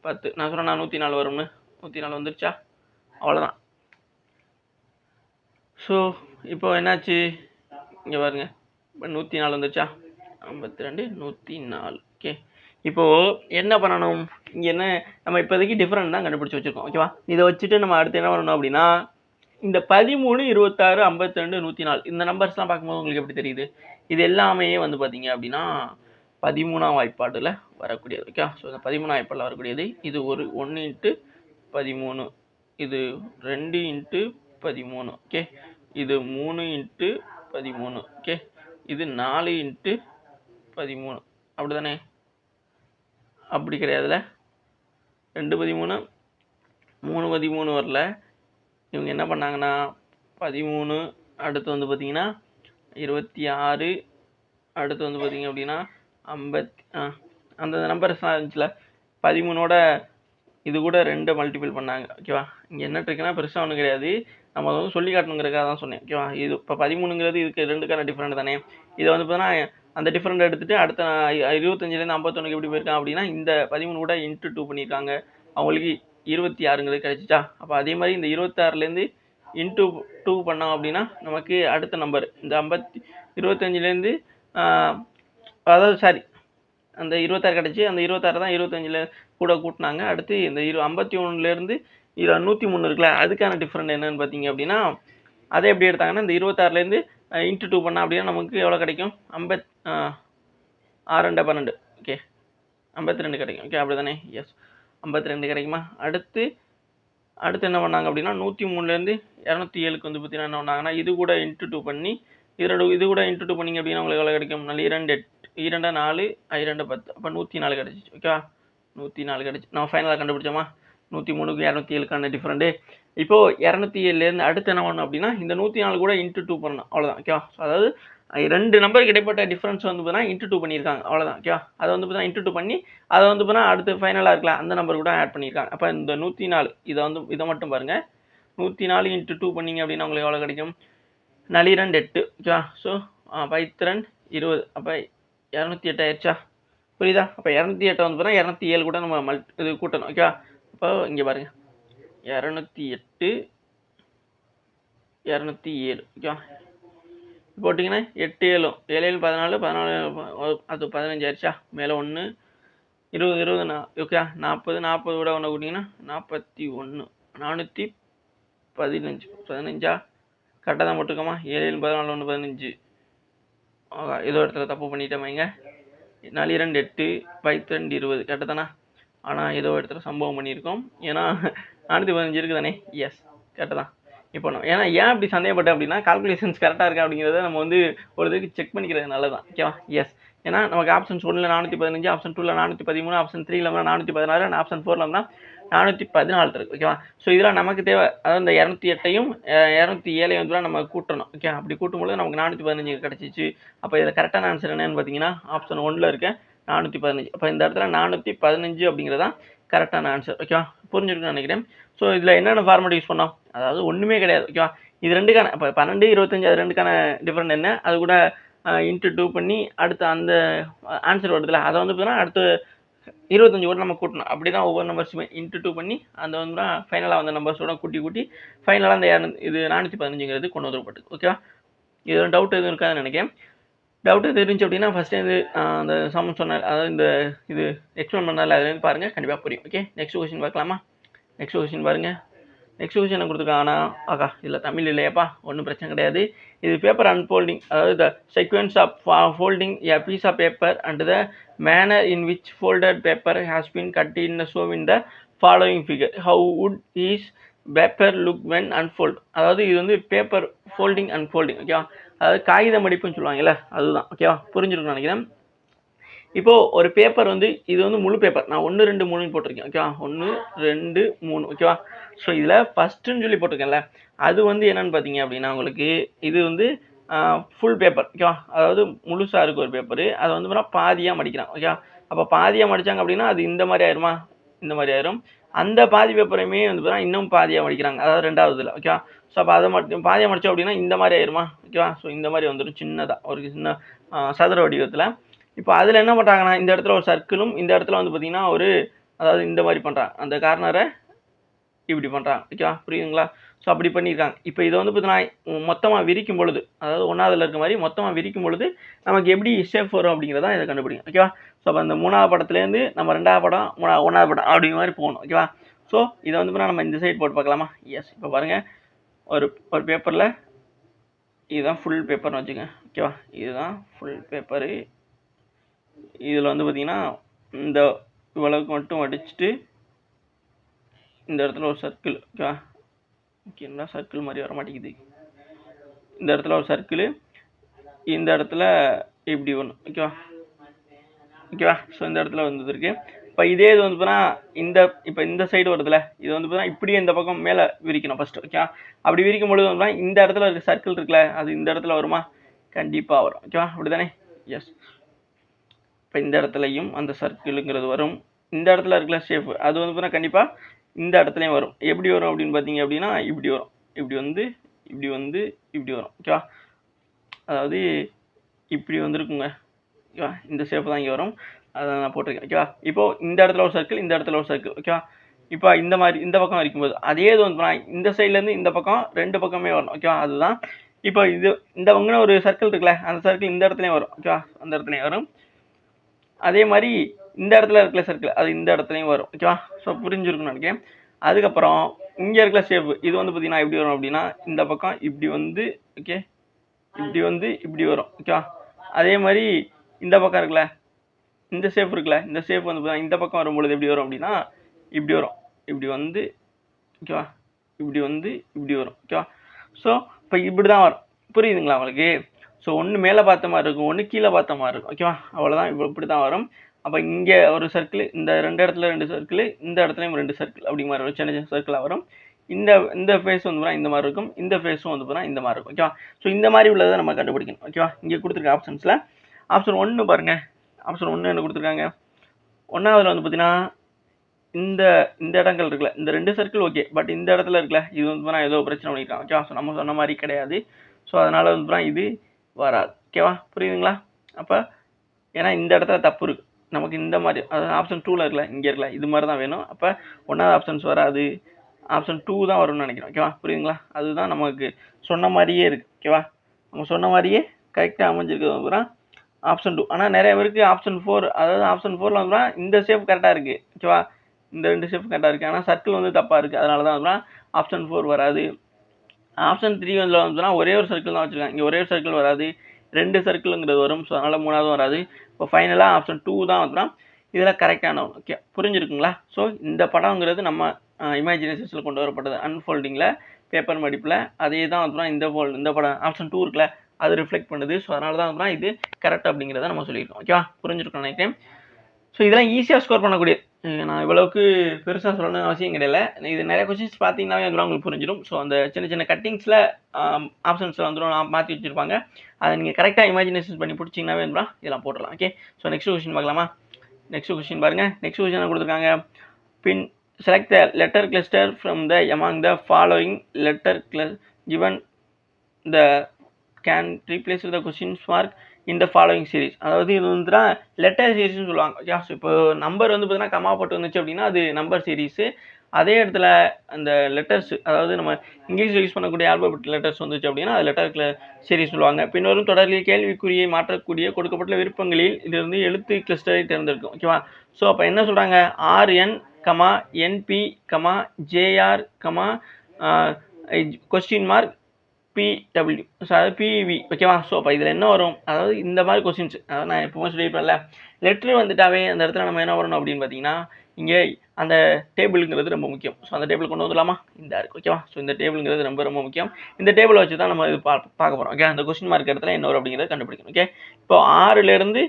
10. நான் சொன்னேன் 104 வரும்னு, 104 வந்துருச்சா? அவ்வளோதான். ஸோ இப்போ என்னாச்சு இங்கே பாருங்க, இப்போ 104 வந்துருச்சா? 52 104. ஓகே, இப்போது என்ன பண்ணணும்? இங்கே என்ன நம்ம இப்போதைக்கு டிஃப்ரெண்ட் தான் கண்டுபிடிச்சி வச்சுருக்கோம். ஓகேவா? இதை வச்சுட்டு நம்ம அடுத்து என்ன பண்ணணும் அப்படின்னா இந்த 13, 26, 52, 104 இந்த நம்பர்ஸ்லாம் பார்க்கும்போது உங்களுக்கு எப்படி தெரியுது? இது எல்லாமே வந்து பார்த்தீங்க அப்படின்னா 13ஆம் வாய்ப்பாட்டில் வரக்கூடியது. ஓகே, ஸோ இந்த 13ஆம் வாய்ப்பாட்டில் வரக்கூடியது. இது ஒரு 1 × 13, இது 2 × 13. ஓகே, இது 3 × 13. ஓகே, இது 4 × 13. அப்படி தானே? அப்படி கிடையாதுல்ல, 2 13 3 13 வரல. இவங்க என்ன பண்ணாங்கன்னா 13, அடுத்து வந்து பார்த்தீங்கன்னா 26, அடுத்து வந்து பார்த்தீங்க அப்படின்னா 50, அந்த நம்பர்ஸ்லாம் இருந்துச்சுல 13ஓட இது கூட 2 மல்டிபிள் பண்ணாங்க. ஓகேவா? இங்கே என்ன ட்ரிக்னா பெருசாக ஒன்றும் கிடையாது. நம்ம அதை வந்து சொல்லி காட்டணுங்கிறதுக்காக தான் சொன்னேன். ஓகேவா? இது இப்போ 13ங்கிறது இதுக்கு 2க்கான டிஃப்ரெண்ட் தானே. இதை வந்து பார்த்தீங்கன்னா அந்த டிஃப்ரெண்ட் எடுத்துகிட்டு அடுத்த 25லேருந்து 51க்கு எப்படி போயிருக்கான் அப்படின்னா இந்த 13 கூட இன்ட்டு 2 பண்ணியிருக்காங்க. அவங்களுக்கு 26ங்கிறது கிடச்சிச்சா. அப்போ அதே மாதிரி இந்த 26லேருந்து இன்ட்டு 2 பண்ணோம் அப்படின்னா நமக்கு அடுத்த நம்பர் இந்த 25லேருந்து அதாவது சாரி அந்த 26 கிடச்சி. அந்த 26 தான் 25ல் கூட கூட்டினாங்க. அடுத்து இந்த 51லேருந்து 103 இருக்குல்ல, அதுக்கான டிஃப்ரெண்ட் என்னன்னு பார்த்தீங்க அப்படின்னா அதை எப்படி எடுத்தாங்கன்னா இந்த 26லேருந்து இன்ட்டு 2 பண்ணால் அப்படின்னா நமக்கு எவ்வளோ கிடைக்கும்? 12 ஓகே 52 கிடைக்கும். ஓகே அப்படி தானே? எஸ் 52 கிடைக்குமா? அடுத்து என்ன பண்ணாங்க அப்படின்னா 103லேருந்து 207க்கு வந்து பார்த்தீங்கன்னா என்ன பண்ணாங்கன்னா இது கூட இன்ட்டு 2 பண்ணி இது கூட இன்ட்டு 2 பண்ணிங்க அப்படின்னா உங்களுக்கு எவ்வளோ கிடைக்கும்? 2 8 2 4 2 10 அப்போ 104 கிடச்சிச்சு. ஓகேவா? 104 கிடச்சி. நம்ம ஃபைனலாக கண்டுபிடிச்சோமா 103க்கு 207க்கான டிஃப்ரெண்ட்டு. இப்போது 207லேருந்து அடுத்து என்ன பண்ணணும் அப்படின்னா இந்த 104 கூட இன்ட்டு 2 பண்ணணும். அவ்வளோதான். ஓகேவா? அதாவது 2 நம்பருக்கு இடைப்பட்ட டிஃப்ரென்ஸ் வந்து பார்த்தீங்கன்னா இன்ட்டு 2 பண்ணியிருக்காங்க. அவ்வளோதான். ஓகேவா? அதை வந்து பார்த்தீங்கன்னா இன்ட்டு 2 பண்ணி அதை வந்து பார்த்தீங்கன்னா அடுத்து ஃபைனலாக இருக்கலாம் அந்த நம்பர் கூட ஆட் பண்ணியிருக்காங்க. அப்போ இந்த 104 இதை மட்டும் பாருங்கள். 104 இன்ட்டு 2 பண்ணிங்க அப்படின்னா உங்களுக்கு எவ்வளோ கிடைக்கும்? 2 8 ஓகேவா? ஸோ 5 20 அப்போ 208 ஆயிடுச்சா? புரியுதா? அப்போ 208 வந்து பார்த்தா 207 கூட நம்ம இது கூட்டணும். ஓகேவா? அப்போ இங்கே பாருங்கள் 208 207 ஓகேவா? போட்டிங்கன்னா 8 7 7 14 14 அது 15 ஆயிடுச்சா? மேலே 1 20 20 ஓகே 40 கூட ஒன்று கூட்டிங்கன்னா 41 415 15 கரெக்டாக தான் போட்டுக்கோமா? 7 14 1 15 ஏதோ இடத்துல தப்பு பண்ணிட்டோமைங்க. 4 2 8 5 20 கரெக்டாக தானே? ஆனால் ஏதோ இடத்துல சம்பவம் பண்ணியிருக்கோம். ஏன்னா 415 இருக்குது தானே? எஸ் கரெக்டாக தான். இப்போ ஏன்னா ஏன் அப்படி சந்தேகப்பட்டேன் அப்படின்னா கால்குலேஷன்ஸ் கரெக்டாக இருக்கா அப்படிங்கிறத நம்ம வந்து ஒரு இதுக்கு செக் பண்ணிக்கிறது நல்லதான். ஓகேவா? எஸ் ஏன்னா நமக்கு ஆப்ஷன்ஸ் 1ல் 415, ஆப்ஷன் 2ல் 413, ஆப்ஷன் 3ல் 416, ஆப்ஷன் 4ல் 414 இருக்குது. ஓகேவா? ஸோ இதெல்லாம் நமக்கு தேவை. அதாவது இந்த 208ஐயும் 207ஐயும் வந்து நம்ம கூட்டணும். ஓகே அப்படி கூட்டும்போது நமக்கு 415 கிடச்சிச்சு. அப்போ இதில் கரெக்டான ஆன்சர் என்னன்னு பார்த்தீங்கன்னா ஆப்ஷன் 1ல் இருக்க 415. அப்போ இந்த இடத்துல 415 அப்படிங்கிறதான் கரெக்டான ஆன்சர். ஓகேவா? புரிஞ்சிருக்குன்னு நினைக்கிறேன். ஸோ இதில் என்னென்ன ஃபார்மேட் யூஸ் பண்ணோம்? அதாவது ஒன்றுமே கிடையாது. ஓகேவா? இது ரெண்டுக்கான இப்போ 12 25 அது ரெண்டுக்கான டிஃப்ரெண்ட் என்ன? அது கூட இன்ட்டு 2 பண்ணி அடுத்து அந்த ஆன்சர் வருதுல அதை வந்து பார்த்தீங்கன்னா அடுத்து 25 கூட நம்ம கூட்டணும். அப்படி தான் ஒவ்வொரு நம்பர்ஸுமே இன்ட்டு 2 பண்ணி அந்த வந்து ஃபைனலாக வந்த நம்பர்ஸோட கூட்டி ஃபைனலாக அந்த இது 415ங்கிறது கொண்டு வந்துருப்பட்டு. ஓகேவா? இது டவுட் எதுவும் இருக்காதுன்னு நினைக்கிறேன். டவுட் எது இருந்துச்சு அப்படின்னா ஃபஸ்ட்டு இது அந்த சம் சொன்னார், அதாவது இந்த இது எக்ஸ்பிளைன் பண்ணால அதுலேருந்து பாருங்கள், கண்டிப்பாக புரியும். ஓகே நெக்ஸ்ட் கொஸ்டின் பார்க்கலாமா? நெக்ஸ்ட் கொஸ்டின் பாருங்கள். நெக்ஸ்ட் கொஸ்டின் என்ன கொடுத்துருக்காங்கன்னா இதில் தமிழ் இல்லையாப்பா, ஒன்றும் பிரச்சனை கிடையாது. இது பேப்பர் அன்ஃபோல்டிங், அதாவது the sequence of folding a piece of paper and the manner in which folded paper has been cut in show in the following figure. How would is paper look when unfold. அதாவது இது வந்து paper folding unfolding. ஓகேவா? அதாவது காகித மடிப்புன்னு சொல்லுவாங்கல்ல, அதுதான். ஓகேவா? புரிஞ்சிருக்குன்னு நினைக்கிறேன். இப்போது ஒரு பேப்பர் வந்து இது வந்து முழு பேப்பர், நான் 1 2 3 போட்டிருக்கேன். ஓகேவா? 1 2 3 ஓகேவா? ஸோ இதில் ஃபஸ்ட்டுன்னு சொல்லி போட்டிருக்கேன்ல, அது வந்து என்னென்னு பார்த்தீங்க அப்படின்னா உங்களுக்கு இது வந்து ஃபுல் பேப்பர். ஓகேவா? அதாவது முழுசாக இருக்குது ஒரு பேப்பரு, அதை வந்து பாதியாக மடிக்கிறான். ஓகேவா? அப்போ பாதியாக மடித்தாங்க அப்படின்னா அது இந்த மாதிரி ஆயிருமா? இந்த மாதிரி ஆயிரும். அந்த பாதி பேப்பரையுமே வந்து பார்த்தீங்கன்னா இன்னும் பாதியாக மடிக்கிறாங்க, அதாவது 2வதுல. ஓகேவா? ஸோ அப்போ அதை மட்டும் பாதியாக மடித்தோம் அப்படின்னா இந்த மாதிரி ஆயிருமா? ஓகேவா? ஸோ இந்த மாதிரி வந்துடும் சின்னதாக ஒரு சின்ன சதுர வடிவத்தில். இப்போ அதில் என்ன பண்ணுறாங்கன்னா இந்த இடத்துல ஒரு சர்க்கிளும் இந்த இடத்துல வந்து பார்த்திங்கன்னா ஒரு அதாவது இந்த மாதிரி பண்ணுறாங்க, அந்த கார்னரை இப்படி பண்ணுறாங்க. ஓகேவா? புரியுதுங்களா? ஸோ அப்படி பண்ணியிருக்காங்க. இப்போ இதை வந்து பார்த்தீங்கன்னா மொத்தமாக விரிக்கும் பொழுது, அதாவது 1வதுல இருக்க மாதிரி மொத்தமாக விரிக்கும் பொழுது நமக்கு எப்படி ஷேப் வரும் அப்படிங்கிறத இதை கண்டுபிடிக்கும். ஓகேவா? ஸோ அப்போ அந்த 3வது படத்துலேருந்து நம்ம 2வது படம் 1வது படம் அப்படிங்கிற மாதிரி போகணும். ஓகேவா? ஸோ இதை வந்து நம்ம இந்த சைடு போட்டு பார்க்கலாமா? எஸ். இப்போ பாருங்கள், ஒரு பேப்பரில் இதுதான் ஃபுல் பேப்பர்னு வச்சுங்க. ஓகேவா? இதுதான் ஃபுல் பேப்பரு. இதில் வந்து பார்த்திங்கன்னா இந்த இவ்வளவுக்கு மட்டும் அடிச்சுட்டு இந்த இடத்துல ஒரு சர்க்கிள். ஓகேவா? ஓகேங்களா? சர்க்கிள் மாதிரி வர மாட்டேங்குது. இந்த இடத்துல ஒரு சர்க்கிள், இந்த இடத்துல இப்படி ஒன்று. ஓகேவா? ஓகேவா? ஸோ இந்த இடத்துல வந்து இருக்கு. இப்போ இதே இது வந்து பார்த்தீங்கன்னா இப்போ இந்த சைடு வருதுல, இது வந்து பார்த்தீங்கன்னா இப்படியே இந்த பக்கம் மேலே விரிக்கணும் ஃபஸ்ட்டு. ஓகேவா? அப்படி விரிக்கும் பொழுது வந்து இந்த இடத்துல இருக்க சர்க்கிள் இருக்குல்ல, அது இந்த இடத்துல வருமா? கண்டிப்பாக வரும். ஓகேவா? அப்படி தானே? எஸ். இப்போ இந்த இடத்துலையும் அந்த சர்க்கிளுங்கிறது வரும், இந்த இடத்துல இருக்கிற ஷேப் அது வந்து பார்த்தீங்கன்னா கண்டிப்பாக இந்த இடத்துலையும் வரும். எப்படி வரும் அப்படின்னு பார்த்தீங்க அப்படின்னா இப்படி வரும். இப்படி வந்து இப்படி வந்து இப்படி வரும். ஓகேவா? அதாவது இப்படி வந்துருக்குங்க. ஓகேவா? இந்த ஷேப் தான் இங்கே வரும். அதை நான் போட்டிருக்கேன். ஓகேவா? இப்போ இந்த இடத்துல ஒரு சர்க்கிள், இந்த இடத்துல ஒரு சர்க்கிள். ஓகேவா? இப்போ இந்த மாதிரி இந்த பக்கம் வரைக்கும்போது அதே இது வந்து இந்த சைட்லேருந்து இந்த பக்கம் ரெண்டு பக்கமே வரணும். ஓகேவா? அதுதான் இப்போ இது இந்த பக்கம் ஒரு சர்க்கிள் இருக்குல்ல, அந்த சர்க்கிள் இந்த இடத்துலையும் வரும். ஓகேவா? அந்த இடத்துலையும் வரும். அதே மாதிரி இந்த இடத்துல இருக்கிற சர்க்கிள் அது இந்த இடத்துலையும் வரும். ஓகேவா? ஸோ புரிஞ்சிருக்குன்னு நினைக்கிறேன். அதுக்கப்புறம் இங்கே இருக்கிற ஷேப் இது வந்து பார்த்தீங்கன்னா எப்படி வரும் அப்படின்னா இந்த பக்கம் இப்படி வந்து ஓகே இப்படி வந்து இப்படி வரும். ஓகேவா? அதே மாதிரி இந்த பக்கம் இருக்குல்ல, இந்த ஷேப் இருக்குல்ல, இந்த ஷேப் வந்து இந்த பக்கம் வரும்பொழுது எப்படி வரும் அப்படின்னா இப்படி வரும். இப்படி வந்து ஓகேவா? இப்படி வந்து இப்படி வரும். ஓகேவா? ஸோ இப்போ இப்படி தான் வரும். புரியுதுங்களா உங்களுக்கு? ஸோ ஒன்று மேலே பார்த்த மாதிரி இருக்கும், ஒன்று கீழே பார்த்த மாதிரி இருக்கும். ஓகேவா? அவ்வளோதான். இப்படி தான் வரும். அப்போ இங்கே ஒரு சர்க்கிள், இந்த ரெண்டு இடத்துல ரெண்டு சர்க்கிள், இந்த இடத்துலையும் ரெண்டு சர்க்கிள் அப்படி மாதிரி வரும். சின்ன சின்ன சர்க்கிளாக வரும். இந்த ஃபேஸ் வந்து இந்த மாதிரி இருக்கும், இந்த ஃபேஸும் வந்து இந்த மாதிரி இருக்கும். ஓகேவா? ஸோ இந்த மாதிரி உள்ளதை நம்ம கண்டுபிடிக்கணும். ஓகேவா? இங்கே கொடுத்துருக்க ஆப்ஷன்ஸில் ஆப்ஷன் 1 பாருங்கள். ஆப்ஷன் 1 என்ன கொடுத்துருக்காங்க? ஒன்றாவதுல வந்து பார்த்தீங்கன்னா இந்த இடங்கள் இருக்குல்ல, இந்த ரெண்டு சர்க்கிள் ஓகே. பட் இந்த இடத்துல இருக்குல்ல, இது வந்து ஏதோ பிரச்சனை பண்ணியிருக்காங்க. ஓகேவா? ஸோ நம்ம சொன்ன மாதிரி கிடையாது. ஸோ அதனால் வந்து இது வராது. ஓகேவா? புரியுதுங்களா? அப்போ ஏன்னா இந்த இடத்துல தப்பு இருக்குது. நமக்கு இந்த மாதிரி அதாவது ஆப்ஷன் 2ல் இருக்குல்ல, இங்கே இருக்குல்ல, இது மாதிரி தான் வேணும். அப்போ ஒன்றாவது ஆப்ஷன்ஸ் வராது, ஆப்ஷன் 2 தான் வரும்னு நினைக்கிறேன். ஓகேவா? புரியுதுங்களா? அதுதான் நமக்கு சொன்ன மாதிரியே இருக்குது. ஓகேவா? நம்ம சொன்ன மாதிரியே கரெக்டாக அமைஞ்சிருக்கிறது அப்புறம் ஆப்ஷன் 2. ஆனால் நிறைய பேருக்கு ஆப்ஷன் 4, அதாவது ஆப்ஷன் 4ல் வந்து இந்த ஷேப் கரெக்டாக இருக்குது. ஓகேவா? இந்த ரெண்டு ஷேப் கரெக்டாக இருக்குது. ஆனால் சர்க்கிள் வந்து தப்பாக இருக்குது. அதனால தான் வந்து ஆப்ஷன் 4 வராது. ஆப்ஷன் 3 வந்து ஒரே ஒரு சர்க்கிள் தான் வச்சுருக்காங்க. இங்கே ஒரே ஒரு சர்க்கிள் வராது, ரெண்டு சர்க்கிளுங்கிறது வரும். ஸோ அதனால் மூணாவதும் வராது. இப்போ ஃபைனலாக ஆப்ஷன் 2 தான் வந்து இதில் கரெக்டான ஒன்று. ஓகே, புரிஞ்சுருக்குங்களா? ஸோ இந்த படங்கிறது நம்ம இமேஜினேஷன்ஸில் கொண்டு வரப்பட்டது. அன்ஃபோல்டிங்கில் பேப்பர் மடிப்பில் அதே தான் வந்து இந்த படம் ஆப்ஷன் 2 இருக்குல்ல, அது ரிஃப்ளெக்ட் பண்ணுது. ஸோ அதனால தான் வந்து இது கரெக்ட் அப்படிங்கிறத நம்ம சொல்லியிருக்கோம். ஓகேவா? புரிஞ்சிருக்கோம் நினைக்கிறேன். ஸோ இதெல்லாம் ஈஸியாக ஸ்கோர் பண்ணக்கூடிய, நான் இவ்வளவுக்கு பெருசாக சொல்லணும்னு அவசியம் கிடையாது. இது நிறைய கொஸ்டின்ஸ் பார்த்தீங்கன்னாவே அதெல்லாம் உங்களுக்கு புரிஞ்சிடும். ஸோ அந்த சின்ன சின்ன கட்டிங்ஸில் ஆப்ஷன்ஸில் வந்து நான் மாற்றி வச்சுருப்பாங்க. அதை நீங்கள் கரெக்டாக இமேஜினேஷன் பண்ணி பிடிச்சிங்கன்னாவே இதெல்லாம் போட்டுடலாம். ஓகே, ஸோ நெக்ஸ்ட் கொஸ்டின் பார்க்கலாமா? நெக்ஸ்ட் கொஸ்டின் பாருங்கள். நெக்ஸ்ட் கொஸ்டின் என்ன கொடுத்துருக்காங்க? பின் select the letter cluster from the among the following letter given the can replace the question mark in the following series. அதாவது இது வந்து லெட்டர் சீரீஸ்னு சொல்லுவாங்க. ஸோ இப்போ number வந்து பார்த்தீங்கன்னா கமா போட்டு வந்துச்சு அப்படின்னா அது நம்பர் சீரீஸு. அதே இடத்துல அந்த லெட்டர்ஸ், அதாவது நம்ம இங்கிலீஷில் யூஸ் பண்ணக்கூடிய ஆல்பபெட் லெட்டர்ஸ் வந்துச்சு அப்படின்னா அது லெட்டர் சீரீஸ் சொல்லுவாங்க. பின்வரும் தொடரில் கேள்விக்குறியை மாற்றக்கூடிய கொடுக்கப்பட்ட விருப்பங்களில் இதிலிருந்து எழுத்து கிளஸ்டரை தேர்ந்தெடுக்கும். ஓகேவா? ஸோ அப்போ என்ன சொல்கிறாங்க? RN comma NP comma JR comma question mark PW, so அதாவது பிவி. ஓகேவா? ஸோ அப்போ இதில் என்ன வரும்? அதாவது இந்த மாதிரி கொஸ்டின்ஸ், அதாவது நான் எப்பவுமே சொல்லியிருப்பேன்ல, லெட்ரு வந்துட்டாவே அந்த இடத்துல நம்ம என்ன வரணும் அப்படின்னு பார்த்தீங்கன்னா இங்கே அந்த டேபிளுங்கிறது ரொம்ப முக்கியம். ஸோ அந்த டேபிள் கொண்டு வந்துடலாமா? இந்த இருக்குது. ஓகேவா? ஸோ இந்த டேபிளுங்கிறது ரொம்ப ரொம்ப முக்கியம். இந்த டேபிளை வச்சு தான் நம்ம இது பார்க்க போகிறோம். ஓகே, அந்த கொஸ்டின் மார்க் இடத்துல என்ன வரும் அப்படிங்கிறத கண்டுபிடிக்கணும். ஓகே, இப்போ 6லேருந்து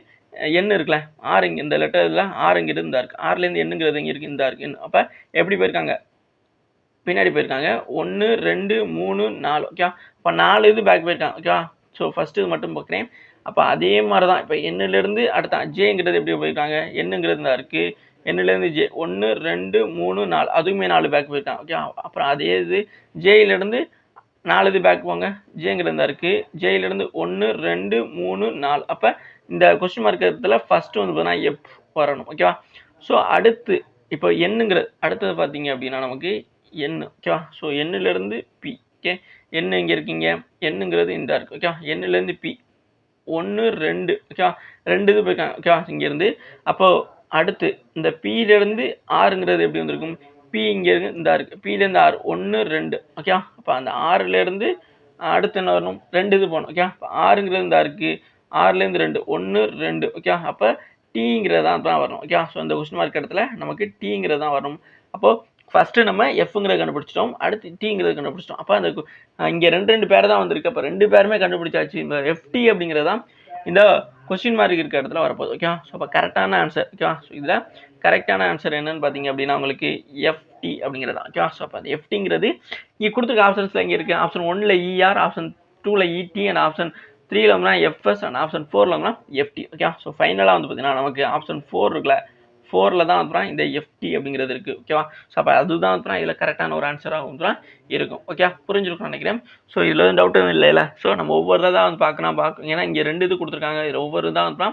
எண் இருக்குல்ல, 6 இங்கே இந்த லெட்டரில் 6 இங்கே இருந்தா இருக்குது. 6லேருந்து எண்ணுங்கிறது இங்கே இருக்குது, இந்த இருக்குது. அப்போ எப்படி போயிருக்காங்க? பின்னாடி போயிருக்காங்க. 1 2 3 4. ஓகே, இப்போ 4 இது பேக் போயிருக்காங்க. ஓகேவா? ஸோ ஃபஸ்ட்டு இது மட்டும் பார்க்குறேன். அப்போ அதே மாதிரி தான் இப்போ எண்ணிலேருந்து அடுத்த ஜேங்கிறது எப்படி போயிருக்காங்க? எண்ணுங்கிறது தான் இருக்குது. எண்ணிலேருந்து ஜே 1 2 3 4, அதுவுமே 4 பேக் போயிருக்காங்க. ஓகே, அப்புறம் அதே இது ஜேயிலேருந்து 4 இது பேக் போங்க, ஜேங்கிறது தான் இருக்குது. ஜேயிலேருந்து 1 2 3 4. அப்போ இந்த கொஸ்டின் மார்க் இடத்துல ஃபஸ்ட்டு வந்து பார்த்தீங்கன்னா எஃப் வரணும். ஓகேவா? ஸோ அடுத்து இப்போ எண்ணுங்கிறது அடுத்தது பார்த்தீங்க அப்படின்னா நமக்கு எண். ஓகேவா? So எண்ணிலேருந்து B. ஓகே, எண் எங்கே இருக்கீங்க? எண்ணுங்கிறது இந்த இருக்குது. ஓகேவா? எண்ணிலேருந்து பி 1 2. ஓகேவா? 2 இது போயிருக்காங்க. ஓகேவா? இங்கேருந்து அப்போது அடுத்து இந்த பியிலேருந்து 6ங்கிறது எப்படி வந்திருக்கும்? பி இங்கே இருக்கு, இந்த இருக்குது. பியிலேருந்து 6 1 2. ஓகேவா? அப்போ அந்த 6லேருந்து அடுத்து என்ன வரணும்? 2 இது போகணும். ஓகே, இப்போ 6ங்கிறது இந்த இருக்குது. 6லேருந்து 2 1 2. ஓகே, அப்போ டீங்கிறது தான் வரணும். ஓகே, ஸோ இந்த கொஸ்டின் மார்க் இடத்துல நமக்கு டீங்கிறது தான் வரணும். அப்போது ஃபஸ்ட்டு நம்ம எஃப்ங்கிறத கண்டுபிடிச்சிட்டோம், அடுத்து டீங்கிறத கண்டுபிடிச்சிட்டோம். அப்போ அந்த இங்கே 2 பேர் தான் வந்திருக்கு. அப்போ 2 பேருமே கண்டுபிடிச்சாச்சு. இந்த எஃப்டி அப்படிங்கிறது தான் இந்த கொஸ்டின் மார்க் இருக்க இடத்துல வரப்போகுது. ஓகே, ஸோ அப்போ கரெக்டான ஆன்சர். ஓகே, ஸோ இதில் கரெக்டான ஆன்சர் என்னன்னு பார்த்தீங்க அப்படின்னா உங்களுக்கு எஃப்டி அப்படிங்கிறது தான். ஓகே, ஸோ அப்போ அந்த எஃப்டிங்கிறது இங்கே கொடுத்துருக்க ஆப்ஷன்ஸில் இங்கே இருக்குது. ஆப்ஷன் 1ல் இஆர், ஆப்ஷன் 2ல் இடி, அண்ட் ஆப்ஷன் 3ல் எஃப்எஸ், அண்ட் ஆப்ஷன் 4ல் எஃப்டி. ஓகே, ஸோ ஃபைனலாக வந்து பார்த்தீங்கன்னா நமக்கு ஆப்ஷன் 4 இருக்குல்ல, 4ல் தான் வந்து இந்த எஃப்டி அப்படிங்கிறது இருக்குது. ஓகேவா? ஸோ அப்போ அதுதான் வந்து இதில் கரெக்டான ஒரு ஆன்சராக வந்து இருக்கும். ஓகே, புரிஞ்சிருக்கும்னு நினைக்கிறேன். ஸோ இதில் எதுவும் டவுட் எதுவும் இல்லைல்ல. ஸோ நம்ம ஒவ்வொரு தான் வந்து பார்க்கணும். ஏன்னா இங்கே 2 இது கொடுத்துருக்காங்க. இதில் ஒவ்வொரு தான் வந்து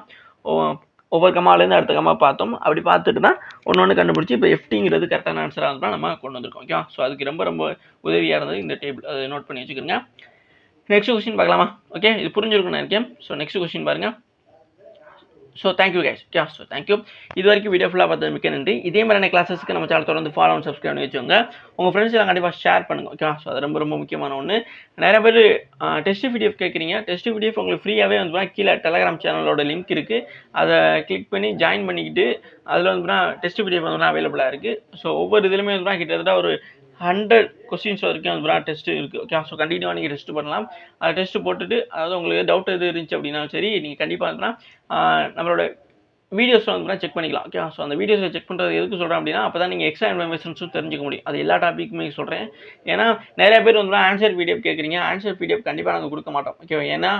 ஒவ்வொரு கமாலேருந்து அடுத்த கமா பார்த்தோம். அப்படி பார்த்துட்டு தான் ஒன்று கண்டுபிடிச்சி இப்போ எஃப்டிங்கிறது கரெக்டான ஆன்சராக இருந்தால் நம்ம கொண்டு வந்திருக்கோம். ஓகேவா? ஸோ அதுக்கு ரொம்ப ரொம்ப உதவியாக இருந்தது இந்த டேபிள். அதை நோட் பண்ணி வச்சுக்கிறோங்க. நெக்ஸ்ட் கொஸ்டின் பார்க்கலாமா? ஓகே, இது புரிஞ்சிருக்கும்னு நினைக்கிறேன். ஸோ நெக்ஸ்ட் கொஸ்டின் பாருங்கள். So thank you guys. Okay, so thank you. இது வரைக்கும் வீடியோ ஃபுல்லாக பார்த்தது மிக்க நன்றி. இதே மாதிரியான கிளாஸஸ்க்கு நம்ம சேனல் தொடர்ந்து ஃபாலோ அண்ட் சப்ஸ்கிரைப் பண்ணி வச்சுக்கோங்க. உங்கள் ஃப்ரெண்ட்ஸ் எல்லாம் கண்டிப்பாக ஷேர் பண்ணுங்கள். ஓகேவா? ஸோ அது ரொம்ப ரொம்ப முக்கியமான ஒன்று. நிறைய பேர் டெஸ்ட் பிடிஎஃப் கேட்குறீங்க. டெஸ்ட் பிடிஎஃப் உங்களுக்கு ஃப்ரீயாகவே வந்து கீழே டெலகிராம் சேனலோட லிங்க் இருக்குது. அதை கிளிக் பண்ணி ஜாயின் பண்ணிக்கிட்டு அதில் வந்து டெஸ்ட் பிடிஎஃப் வந்து அவைலபிளாக இருக்குது. ஸோ ஒவ்வொரு இதுலையுமே வந்து கிட்டத்தட்ட ஒரு 100 கொஸ்டின்ஸ் வரைக்கும் வந்து டெஸ்ட் இருக்குது. ஓகே, ஸோ கண்டினியூவாக நீங்கள் டெஸ்ட் பண்ணலாம். அதை டெஸ்ட் போட்டுட்டு அதாவது உங்களுக்கு டவுட் எது இருந்துச்சு அப்படின்னாலும் சரி, நீங்கள் கண்டிப்பாக வந்து நம்மளோட வீடியோஸ் வந்து செக் பண்ணிக்கலாம். ஓகே, ஸோ அந்த வீடியோஸை செக் பண்ணுறது எதுக்கு சொல்கிறேன் அப்படின்னா, அப்போ தான் நீங்கள் எக்ஸ்ட்ரா இன்ஃபர்மேஷன்ஸும் தெரிஞ்சுக்க முடியும். அது எல்லா டாப்பிக்குமே சொல்கிறேன். ஏன்னா நிறைய பேர் வந்து ஆன்சர் பிடிஎஃப் கேட்குறீங்க. ஆன்சர் பிடிஎஃப் கண்டிப்பாக நாங்கள் கொடுக்க மாட்டோம். ஓகேவா? ஏன்னா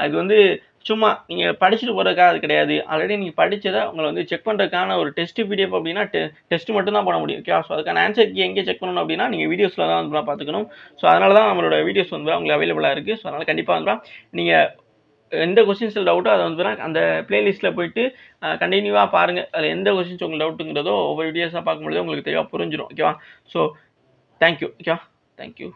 அது வந்து சும்மா நீங்கள் படிச்சுட்டு போகிறதுக்காக அது கிடையாது. ஆல்ரெடி நீங்கள் படித்ததை உங்களை வந்து செக் பண்ணுறதுக்கான ஒரு டெஸ்ட் பிடிஎஃப் அப்படின்னா டெஸ்ட் மட்டும் தான் பண்ண முடியும். ஓகே, ஸோ அதுக்கான ஆன்சர் எங்கே செக் பண்ணணும் அப்படின்னா நீங்கள் வீடியோஸில் தான் வந்து பார்த்துக்கணும். ஸோ அதனால தான் நம்மளோட வீடியோஸ் வந்து உங்களுக்கு அவைலபிளாக இருக்குது. ஸோ அதனால் கண்டிப்பாக வந்து நீங்கள் எந்த கொஸ்டின்ஸில் டவுட்டோ அதை வந்து அந்த பிளேலிஸ்ட்டில் போயிட்டு கண்டினியூவாக பாருங்கள். அதில் எந்த கொஸ்டின்ஸ் உங்களுக்கு டவுட்டுங்கிறதோ ஒவ்வொரு வீடியோஸாக பார்க்கும்போது உங்களுக்கு தெளிவாக புரிஞ்சிடும். ஓகேவா? So thank you. ஓகேவா? தேங்க்யூ.